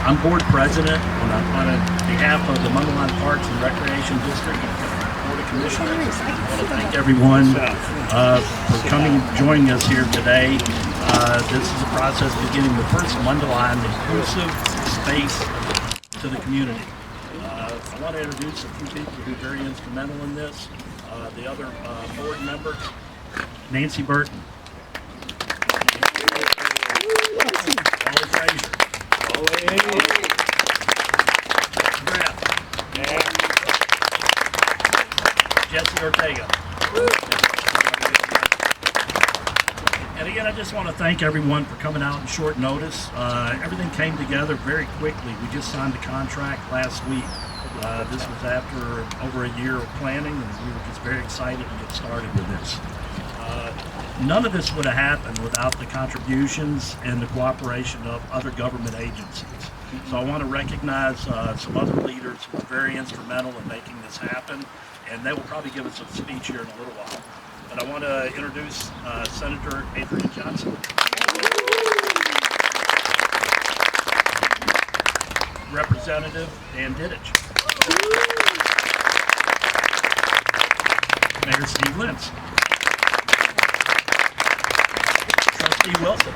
I'm board president on behalf of the Mundelein Parks and Recreation District Board of Commissioners. I want to thank everyone for coming and joining us here today. This is a process beginning the first Mundelein inclusive space to the community. I want to introduce a few people who are very instrumental in this. The other board members, Nancy Burton. Jesse Ortega. And again, I just want to thank everyone for coming out in short notice. Everything came together very quickly. We just signed the contract last week. This was after over a year of planning, and we were just very excited to get started with this. None of this would have happened without the contributions and the cooperation of other government agencies. So I want to recognize some other leaders who were very instrumental in making this happen, and they will probably give us a speech here in a little while. But I want to introduce Senator Adrian Johnson. Representative Dan Dittich. Mayor Steve Lentz. Trustee Wilson.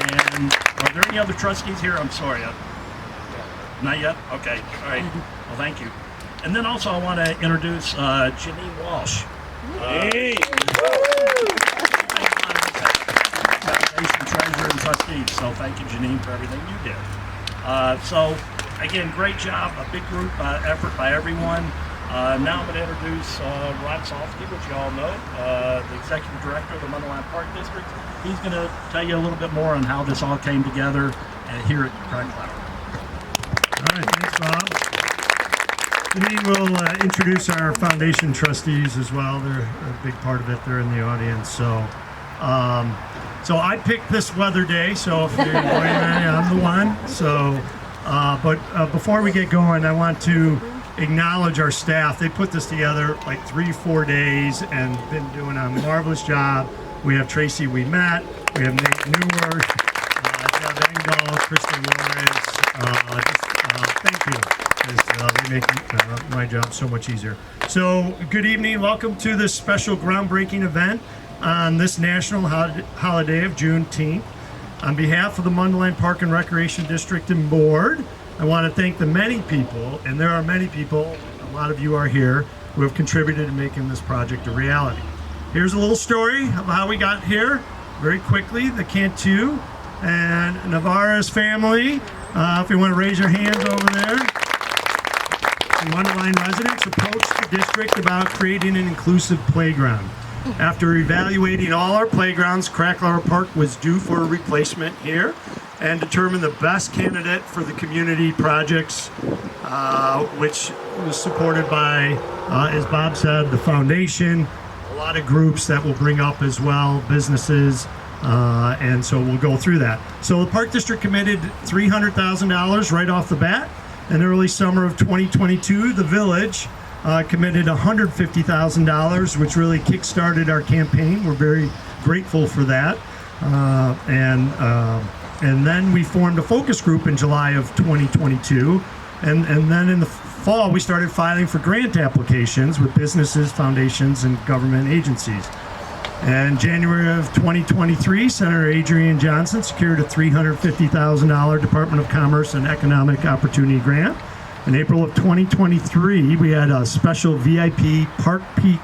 And are there any other trustees here? I'm sorry. Not yet? Okay. All right. Well, thank you. And then also I want to introduce Janine Walsh. Hey! Foundation Treasurer and Trustees. So thank you, Janine, for everything you did. So again, great job. A big group effort by everyone. Now I'm going to introduce Rod Sofsky, which you all know, the Executive Director of the Mundelein Park District. He's going to tell you a little bit more on how this all came together here at Kracklauer. All right, thanks, Bob. Janine will introduce our foundation trustees as well. They're a big part of it. They're in the audience. So I picked this weather day, so if you're going, I'm the one. So, but before we get going, I want to acknowledge our staff. They put this together like 3-4 days and been doing a marvelous job. We have Tracy we met, we have Nate Newer, Deb Engdahl, Kristen Lawrence. Thank you. They make my job so much easier. So good evening, welcome to this special groundbreaking event on this national holiday of Juneteenth. On behalf of the Mundelein Park and Recreation District and Board, I want to thank the many people, and there are many people, a lot of you are here, who have contributed to making this project a reality. Here's a little story of how we got here. Very quickly, the Cantu and Navarez family, if you want to raise your hands over there. The Mundelein residents approached the district about creating an inclusive playground. After evaluating all our playgrounds, Kracklauer Park was due for a replacement here and determined the best candidate for the community projects, which was supported by, as Bob said, the foundation, a lot of groups that we'll bring up as well, businesses, and so we'll go through that. So the Park District committed $300,000 right off the bat. In early summer of 2022, the Village committed $150,000, which really kick-started our campaign. We're very grateful for that. And then we formed a focus group in July of 2022. And then in the fall, we started filing for grant applications with businesses, foundations, and government agencies. And January of 2023, Senator Adrian Johnson secured a $350,000 Department of Commerce and Economic Opportunity grant. In April of 2023, we had a special VIP Park Peak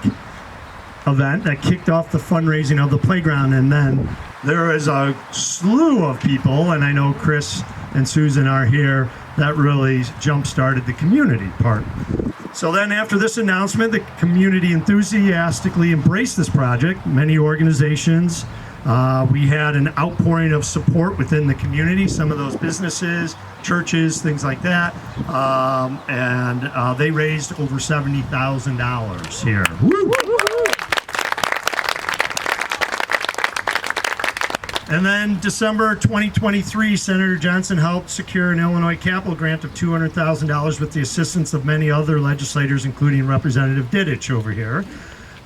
event that kicked off the fundraising of the playground. And then there is a slew of people, and I know Chris and Susan are here, that really jump-started the community part. So then after this announcement, the community enthusiastically embraced this project. Many organizations, we had an outpouring of support within the community, some of those businesses, churches, things like that, and they raised over $70,000 here. Woo! And then December 2023, Senator Johnson helped secure an Illinois capital grant of $200,000 with the assistance of many other legislators, including Representative Dittich over here.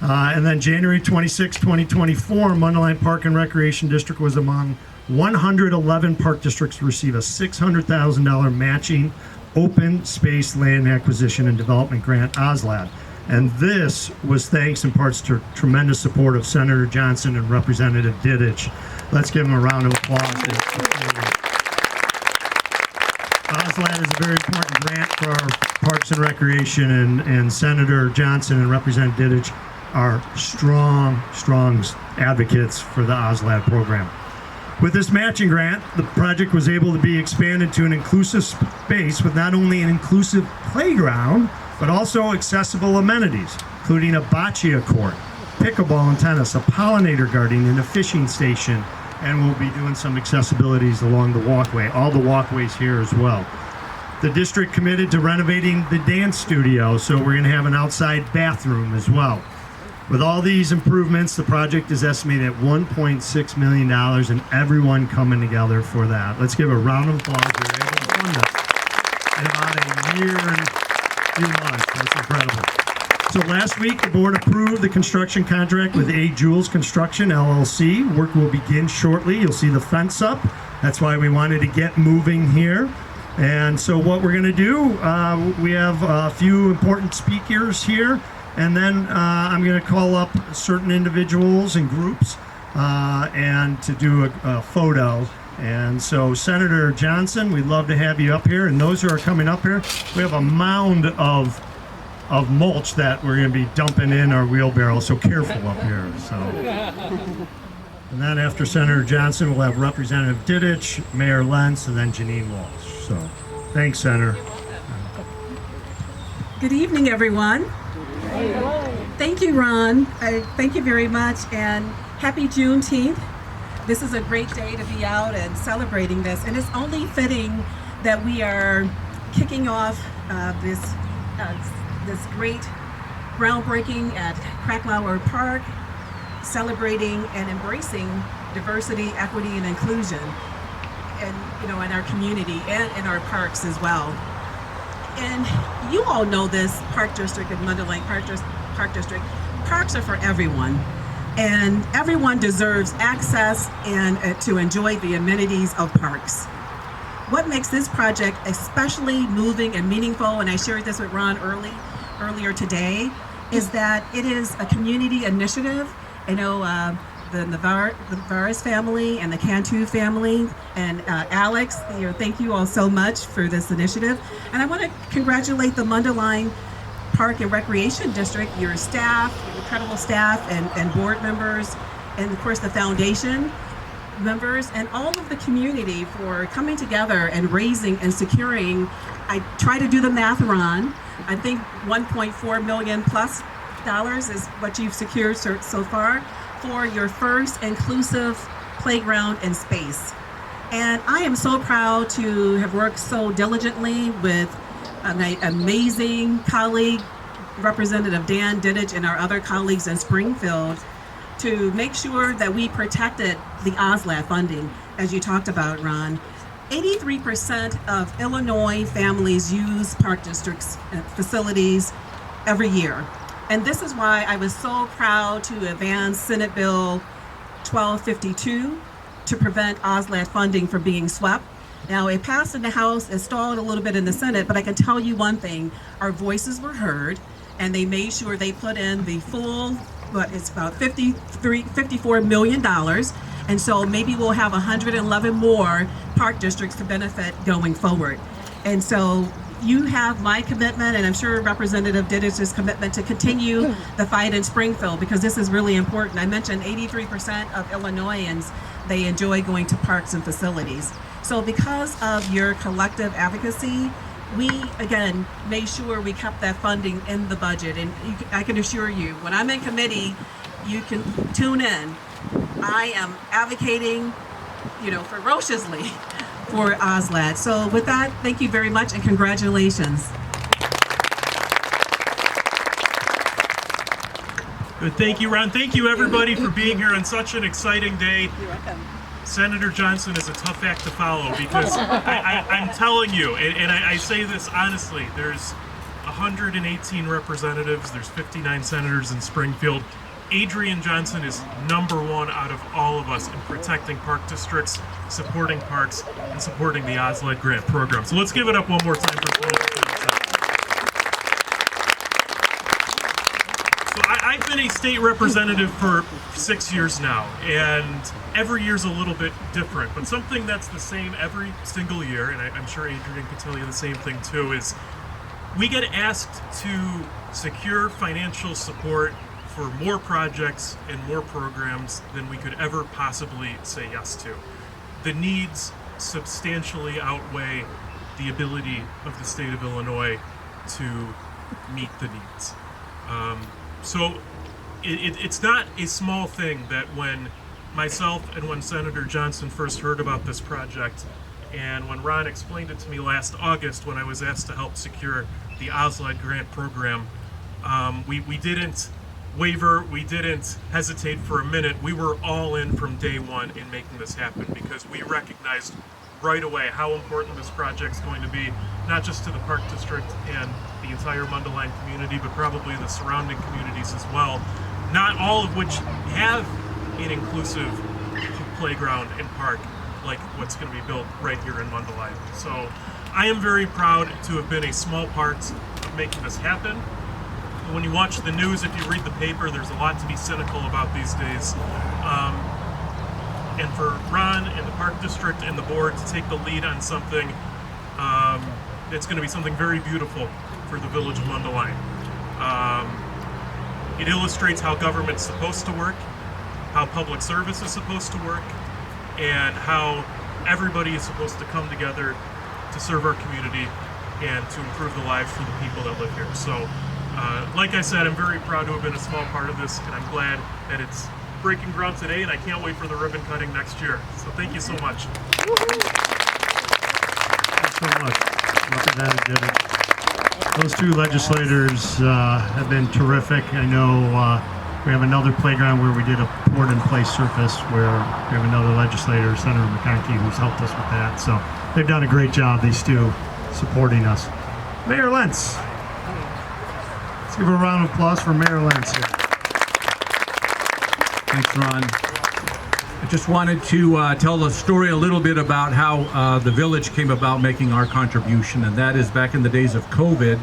And then January 26, 2024, Mundelein Park and Recreation District was among 111 park districts receive a $600,000 matching open space land acquisition and development grant, OSLAD. And this was thanks in parts to tremendous support of Senator Johnson and Representative Dittich. Let's give them a round of applause. OSLAD is a very important grant for our Parks and Recreation, and Senator Johnson and Representative Dittich are strong advocates for the OSLAD program. With this matching grant, the project was able to be expanded to an inclusive space with not only an inclusive playground, but also accessible amenities, including a bocce court, pickleball and tennis, a pollinator garden, and a fishing station. And we'll be doing some accessibilities along the walkway, all the walkways here as well. The district committed to renovating the dance studio, so we're going to have an outside bathroom as well. With all these improvements, the project is estimated at $1.6 million, and everyone coming together for that. Let's give a round of applause. We were able to fund this in about a year and a few months. That's incredible. So last week, the board approved the construction contract with A. Jules Construction, LLC. Work will begin shortly. You'll see the fence up. That's why we wanted to get moving here. And so what we're going to do, we have a few important speakers here, and then I'm going to call up certain individuals and groups and to do a photo. And so Senator Johnson, we'd love to have you up here. And those who are coming up here, we have a mound of mulch that we're going to be dumping in our wheelbarrow, so careful up here. So, and then after Senator Johnson, we'll have Representative Dittich, Mayor Lentz, and then Janine Walsh. So, thanks, Senator. Good evening, everyone. Thank you, Ron. Thank you very much, and happy Juneteenth. This is a great day to be out and celebrating this, and it's only fitting that we are kicking off this great groundbreaking at Kracklauer Park, celebrating and embracing diversity, equity, and inclusion, and in our community and in our parks as well. And you all know this park district and Mundelein Park District. Parks are for everyone, and everyone deserves access and to enjoy the amenities of parks. What makes this project especially moving and meaningful, and I shared this with Ron earlier today, is that it is a community initiative. I know the Navarez family and the Cantu family and Alex, thank you all so much for this initiative. And I want to congratulate the Mundelein Park and Recreation District, your staff, your incredible staff and board members, and of course the foundation members and all of the community for coming together and raising and securing. I try to do the math, Ron. I think $1.4 million plus is what you've secured so far for your first inclusive playground and space. And I am so proud to have worked so diligently with an amazing colleague, Representative Dan Dittich, and our other colleagues in Springfield to make sure that we protected the OSLAD funding, as you talked about, Ron. 83% of Illinois families use park districts facilities every year. And this is why I was so proud to advance Senate Bill 1252 to prevent OSLAD funding from being swept. Now, it passed in the House, it stalled a little bit in the Senate, but I can tell you one thing, our voices were heard, and they made sure they put in the full, it's about $54 million. And so maybe we'll have 111 more park districts to benefit going forward. And so you have my commitment, and I'm sure Representative Dittich's commitment to continue the fight in Springfield, because this is really important. I mentioned 83% of Illinoisans, they enjoy going to parks and facilities. So because of your collective advocacy, we, again, made sure we kept that funding in the budget. And I can assure you, when I'm in committee, you can tune in. I am advocating, ferociously for OSLAD. So with that, thank you very much and congratulations. Good, thank you, Ron. Thank you, everybody, for being here on such an exciting day. You're welcome. Senator Johnson is a tough act to follow because I'm telling you, and I say this honestly, there's 118 representatives, there's 59 senators in Springfield. Adrian Johnson is #1 out of all of us in protecting park districts, supporting parks, and supporting the OSLAD grant program. So let's give it up one more time for Senator Johnson. So I've been a state representative for 6 years now, and every year's a little bit different, but something that's the same every single year, and I'm sure Adrian could tell you the same thing too, is we get asked to secure financial support for more projects and more programs than we could ever possibly say yes to. The needs substantially outweigh the ability of the state of Illinois to meet the needs. So it's not a small thing that when myself and when Senator Johnson first heard about this project, and when Ron explained it to me last August when I was asked to help secure the OSLAD grant program, we didn't waver, we didn't hesitate for a minute. We were all in from day one in making this happen because we recognized right away how important this project's going to be, not just to the Park District and the entire Mundelein community, but probably the surrounding communities as well, not all of which have an inclusive playground and park like what's going to be built right here in Mundelein. So I am very proud to have been a small part of making this happen. When you watch the news, if you read the paper, there's a lot to be cynical about these days. And for Ron and the Park District and the board to take the lead on something, it's going to be something very beautiful for the Village of Mundelein. It illustrates how government's supposed to work, how public service is supposed to work, and how everybody is supposed to come together to serve our community and to improve the lives for the people that live here. So, like I said, I'm very proud to have been a small part of this, and I'm glad that it's breaking ground today, and I can't wait for the ribbon cutting next year. So thank you so much. Thanks so much. Representative. Those two legislators have been terrific. I know we have another playground where we did a poured-in-place surface where we have another legislator, Senator McConkey, who's helped us with that. So they've done a great job, these two, supporting us. Mayor Lentz. Let's give a round of applause for Mayor Lentz here. Thanks, Ron. I just wanted to tell the story a little bit about how the village came about making our contribution, and that is back in the days of COVID,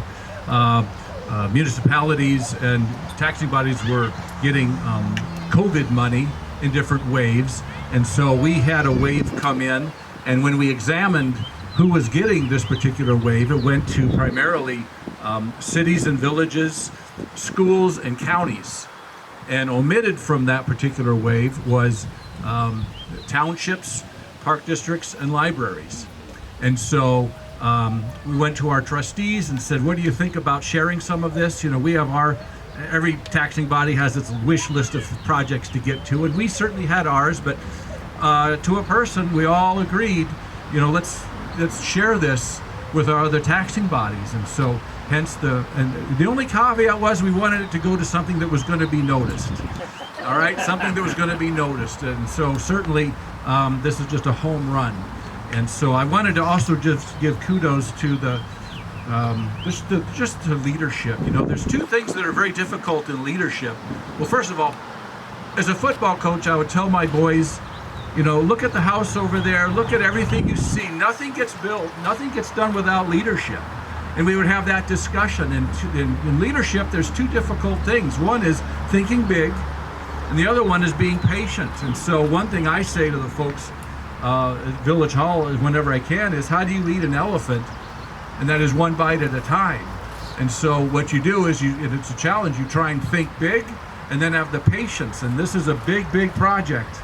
municipalities and taxing bodies were getting COVID money in different waves, and so we had a wave come in, and when we examined who was getting this particular wave, it went to primarily cities and villages, schools and counties. And omitted from that particular wave was townships, park districts, and libraries. And so we went to our trustees and said, what do you think about sharing some of this? You know, we have every taxing body has its wish list of projects to get to, and we certainly had ours, but to a person, we all agreed, you know, let's share this with our other taxing bodies. And so hence the only caveat was we wanted it to go to something that was going to be noticed. All right, something that was going to be noticed. And so certainly this is just a home run. And so I wanted to also just give kudos to the just to leadership. You know, there's two things that are very difficult in leadership. Well, first of all, as a football coach, I would tell my boys, you know, look at the house over there, look at everything you see. Nothing gets built, nothing gets done without leadership. And we would have that discussion. And in leadership, there's two difficult things. One is thinking big, and the other one is being patient. And so one thing I say to the folks at Village Hall whenever I can is, how do you lead an elephant? And that is one bite at a time. And so what you do is, and it's a challenge, you try and think big and then have the patience. And this is a big, big project.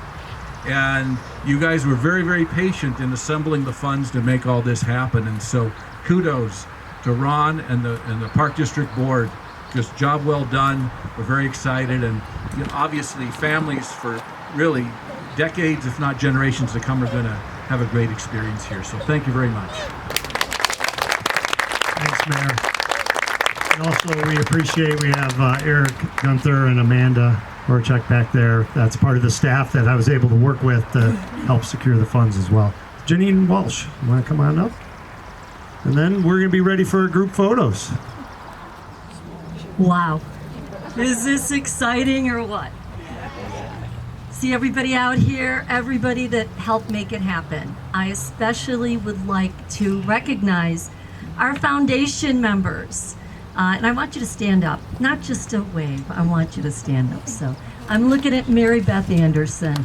And you guys were very, very patient in assembling the funds to make all this happen. And so kudos to Ron and the Park District Board. Just job well done. We're very excited, and you know, obviously families for really decades, if not generations to come, are going to have a great experience here. So thank you very much. Thanks, Mayor. And also, we appreciate, we have Eric Gunther and Amanda Horchuk back there. That's part of the staff that I was able to work with to help secure the funds as well. Janine Walsh, you want to come on up? And then we're going to be ready for group photos. Wow. Is this exciting or what? See everybody out here, everybody that helped make it happen. I especially would like to recognize our foundation members. And I want you to stand up, not just to wave, I want you to stand up. So I'm looking at Mary Beth Anderson.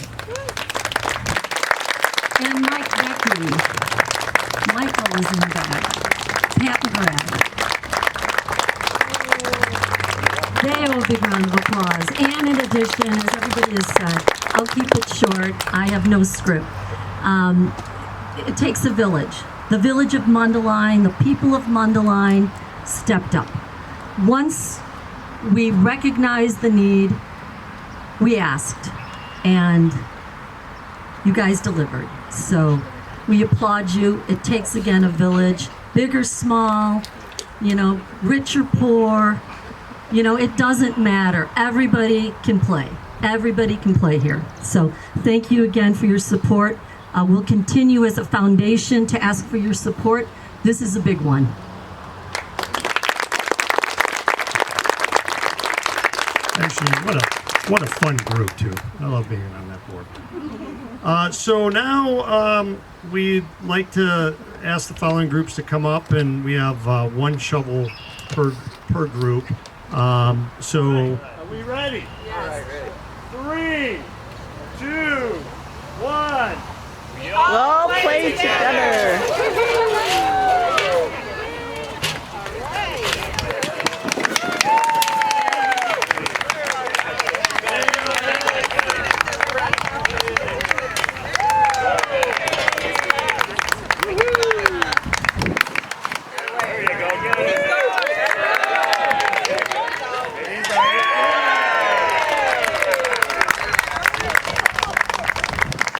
And Mike Becky. Michael is in the back. Pat and Brad. They owe a big round of applause. And in addition, as everybody has said, I'll keep it short. I have no script. It takes a village. The village of Mundelein, the people of Mundelein stepped up. Once we recognized the need, we asked, and you guys delivered. So we applaud you. It takes, again, a village, big or small, rich or poor. It doesn't matter. Everybody can play. Everybody can play here. So thank you again for your support. We'll continue as a foundation to ask for your support. This is a big one. Actually, what a fun group too. I love being on that board. So now we'd like to ask the following groups to come up, and we have one shovel per group. Are we ready? Yes. 3, 2, 1. We'll play together.